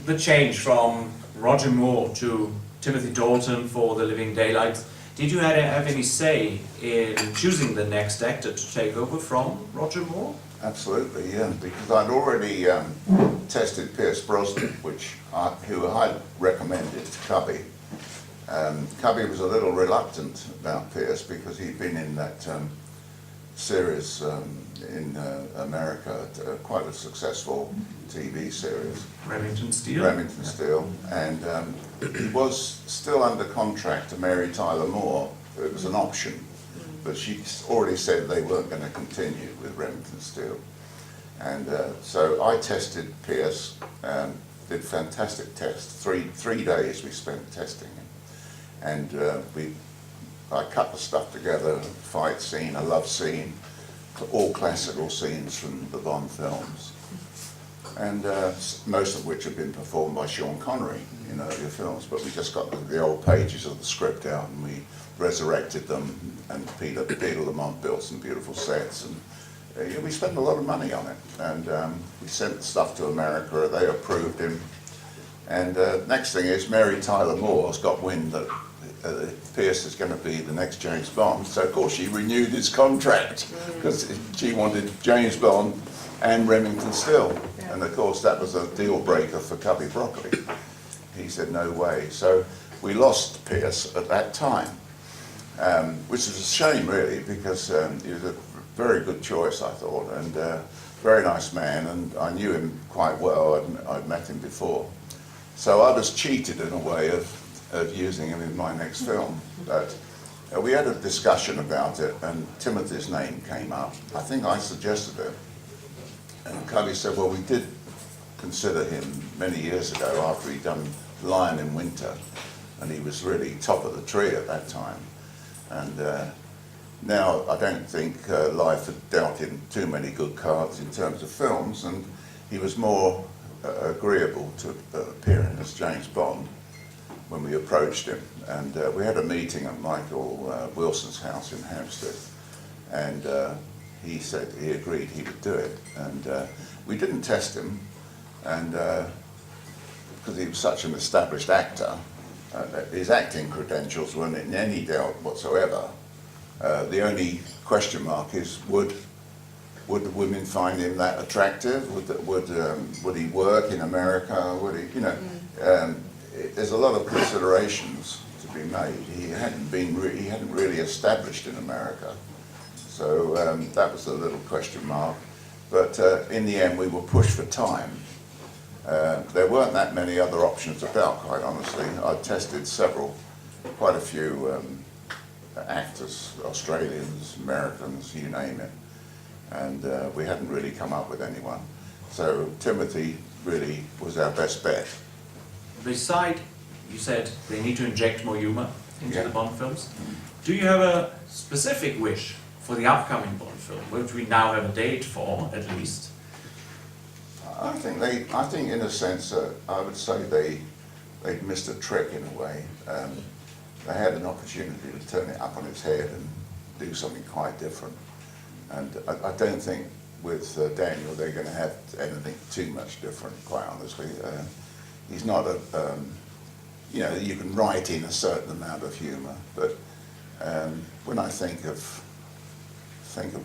The change from Roger Moore to Timothy Dalton for The Living Daylights, did you have any say in choosing the next actor to take over from Roger Moore? Absolutely, yeah, because I'd already tested Pierce Brosnan, who I recommended to Cubby. Cubby was a little reluctant about Pierce because he'd been in that series in America, quite a successful TV series. Remington Steele? Remington Steele, and he was still under contract to Mary Tyler Moore. It was an option, but she already said they weren't going to continue with Remington Steele. And so I tested Pierce, did fantastic tests. Three days we spent testing him. And I cut the stuff together, a fight scene, a love scene, all classical scenes from the Bond films. And most of which have been performed by Sean Connery in earlier films, but we just got the old pages of the script out and we resurrected them, and Peter Lamont built some beautiful sets, and we spent a lot of money on it. And we sent the stuff to America, they approved him. And next thing is Mary Tyler Moore's got wind that Pierce is going to be the next James Bond, so of course she renewed his contract because she wanted James Bond and Remington Steele. Yeah. And of course that was a deal breaker for Cubby Broccoli. He said no way. So we lost Pierce at that time, which is a shame really, because he was a very good choice, I thought, and very nice man, and I knew him quite well. I'd met him before. So I was cheated in a way of using him in my next film. But we had a discussion about it, and Timothy's name came up. I think I suggested it. And Cubby said, well, we did consider him many years ago after he'd done Lion in Winter, and he was really top of the tree at that time. And now I don't think life had dealt him too many good cards in terms of films, and he was more agreeable to appearing as James Bond when we approached him. And we had a meeting at Michael Wilson's house in Hampstead, and he said he agreed he would do it. And we didn't test him, and because he was such an established actor, his acting credentials weren't in any doubt whatsoever. The only question mark is, would the women find him that attractive? Would he work in America? Would he, you know? There's a lot of considerations to be made. He hadn't really established in America, so that was a little question mark. But in the end, we were pushed for time. There weren't that many other options about, quite honestly. I tested quite a few actors, Australians, Americans, you name it, and we hadn't really come up with anyone. So Timothy really was our best bet. Beside, you said they need to inject more humor into the Bond films. Do you have a specific wish for the upcoming Bond film, which we now have a date for, at least? I think in a sense, I would say they'd missed a trick in a way. They had an opportunity to turn it up on its head and do something quite different. And I don't think with Daniel they're going to have anything too much different, quite honestly. He's not you know, you can write in a certain amount of humour, but when I think of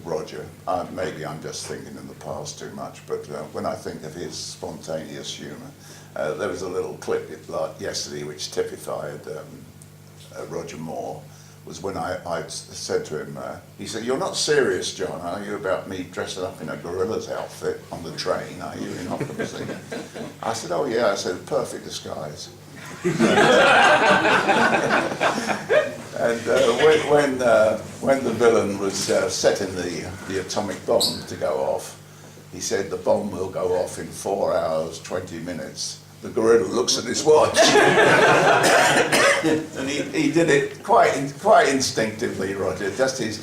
Roger, maybe I'm just thinking in the past too much, but when I think of his spontaneous humour, there was a little clip yesterday which typified Roger Moore. Was when I said to him, he said, "You're not serious, John, are you, about me dressing up in a gorilla's outfit on the train, are you, in Octopussy?" I said, "Oh yeah," I said, "perfect disguise." And when the villain was setting the atomic bomb to go off, he said, "The bomb will go off in 4 hours, 20 minutes. The gorilla looks at his watch." And he did it quite instinctively, Roger. Just his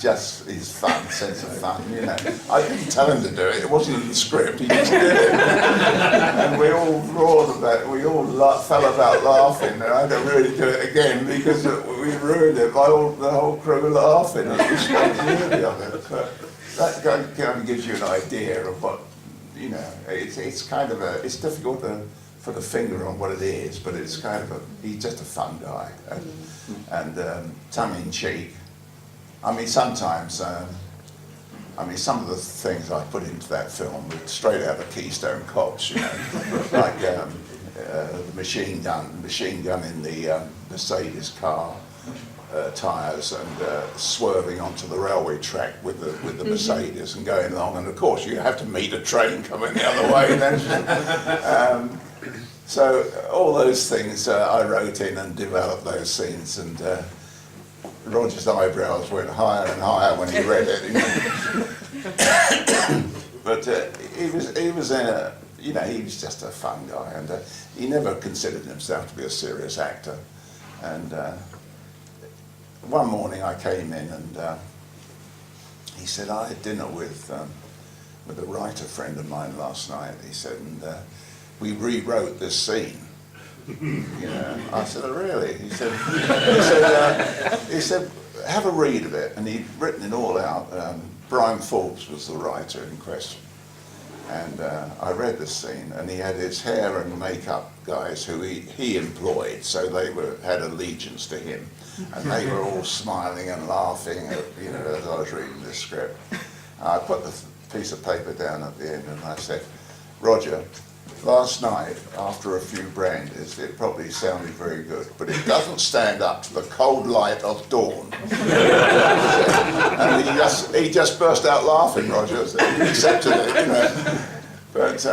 fun, sense of fun, you know. I didn't tell him to do it. It wasn't in the script. He just did it, and we all roared about it. We all fell about laughing. And I had to really do it again because we ruined it by the whole crew laughing at the spontaneity of it. But that kind of gives you an idea of what, you know. It's kind of it's difficult to put a finger on what it is, but it's kind of he's just a fun guy, and tongue in cheek. I mean, sometimes, some of the things I put into that film were straight out of Keystone Cops, you know, like the machine gun in the Mercedes car tyres, and swerving onto the railway track with the Mercedes and going along, and of course you have to meet a train coming the other way then. So all those things I wrote in and developed those scenes, and Roger's eyebrows went higher and higher when he read it. You know. But he was he was just a fun guy, and he never considered himself to be a serious actor. And one morning I came in, and he said, I had dinner with a writer friend of mine last night. He said, and we rewrote this scene. You know, I said, oh, really? He said, have a read of it. And he'd written it all out. Brian Forbes was the writer in question. And I read the scene, and he had his hair and makeup guys who he employed, so they had allegiance to him. And they were all smiling and laughing, you know, as I was reading the script. I put the piece of paper down at the end, and I said, Roger, last night, after a few brandies, it probably sounded very good, but it doesn't stand up to the cold light of dawn. And he just burst out laughing, Roger. He accepted it, you know. But,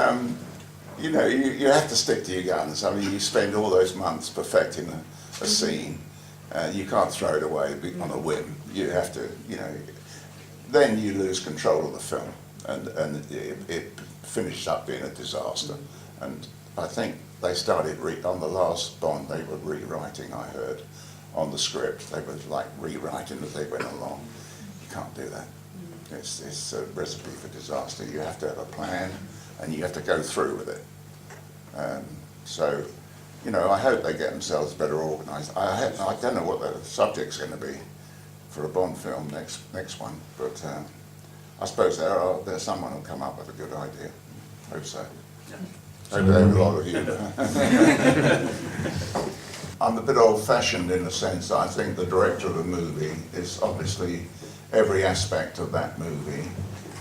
you know, you have to stick to your guns. I mean, you spend all those months perfecting a scene. You can't throw it away on a whim. You have to, you know, then you lose control of the film, and it finished up being a disaster. And I think they started, on the last Bond, they were rewriting, I heard, on the script. They were like rewriting as they went along. You can't do that. It's a recipe for disaster. You have to have a plan, and you have to go through with it. So, you know, I hope they get themselves better organised. I don't know what the subject's going to be for a Bond film, next one, but I suppose there's someone who'll come up with a good idea. Hope so. Yeah. Hope they have a lot of you. I'm a bit old-fashioned in the sense that I think the director of a movie is obviously every aspect of that movie,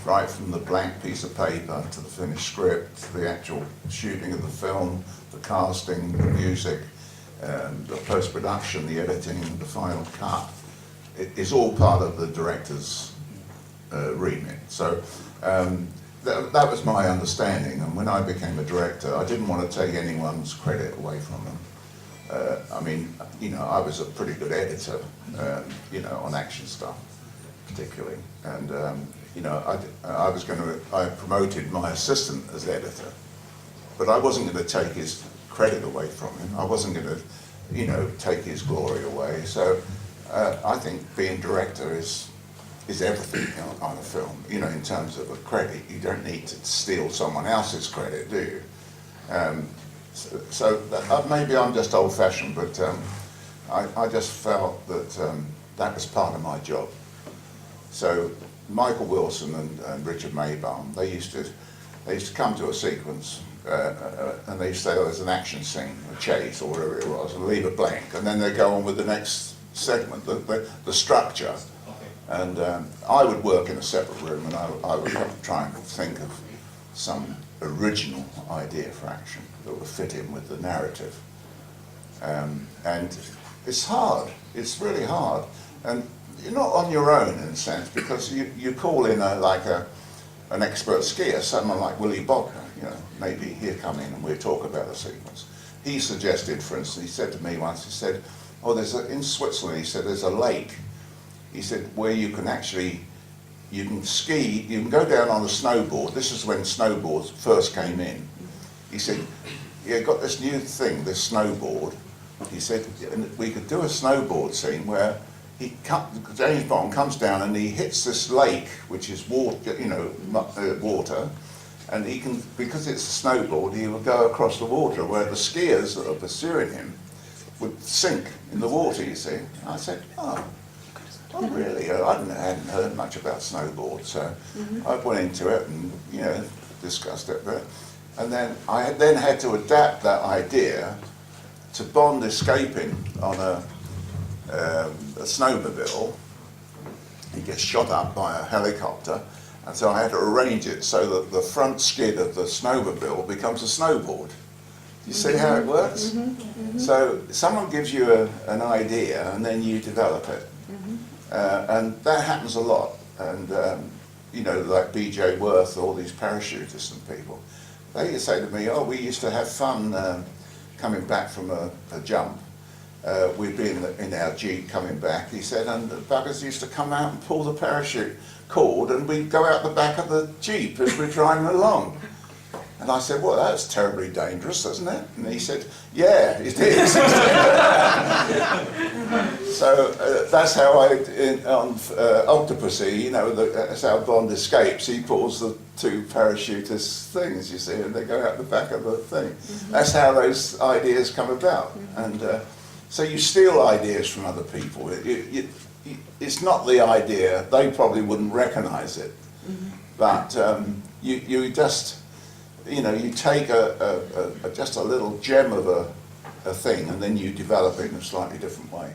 right from the blank piece of paper to the finished script, to the actual shooting of the film, the casting, the music, the post-production, the editing, the final cut. It is all part of the director's remit. So that was my understanding, and when I became a director, I didn't want to take anyone's credit away from them. I mean, you know, I was a pretty good editor, you know, on action stuff, particularly, and you know, I promoted my assistant as editor, but I wasn't going to take his credit away from him. I wasn't going to, you know, take his glory away. So I think being director is everything on a film. You know, in terms of a credit, you don't need to steal someone else's credit, do you? So maybe I'm just old-fashioned, but I just felt that that was part of my job. So Michael Wilson and Richard Maybaum, they used to come to a sequence and they say, oh, there's an action scene, a chase or whatever it was, and leave it blank, and then they go on with the next segment, the structure. And I would work in a separate room, and I would try and think of some original idea for action that would fit in with the narrative. And it's hard, it's really hard. And you're not on your own in a sense, because you call in an expert skier, someone like Willy Bodker, you know, maybe he'll come in and we'll talk about a sequence. He suggested, for instance, he said to me once, he said, oh, in Switzerland, he said, there's a lake. He said, where you can ski, you can go down on a snowboard. This is when snowboards first came in. He said, yeah, got this new thing, this snowboard. He said, and we could do a snowboard scene where James Bond comes down and he hits this lake, which is water, you know, water, and he can, because it's a snowboard, he will go across the water where the skiers that are pursuing him would sink in the water, you see. And I said, oh, really? I hadn't heard much about snowboards, so I went into it and, you know, discussed it. But And then I then had to adapt that idea to Bond escaping on a snowmobile. He gets shot up by a helicopter, and so I had to arrange it so that the front skid of the snowmobile becomes a snowboard. You see how it works? So someone gives you an idea and then you develop it. And that happens a lot. And you know, like B.J. Worth, all these parachutists and people, they say to me, oh, we used to have fun coming back from a jump. We'd be in our Jeep coming back, he said, and the buggers used to come out and pull the parachute cord, and we'd go out the back of the Jeep as we're driving along. And I said, well, that's terribly dangerous, isn't it? And he said, yeah, it is. So that's how on Octopussy, you know, that's how Bond escapes. He pulls the two parachutist things, you see, and they go out the back of the thing. That's how those ideas come about. And so you steal ideas from other people. It's not the idea, they probably wouldn't recognise it. But you just, you know, you take just a little gem of a thing and then you develop it in a slightly different way.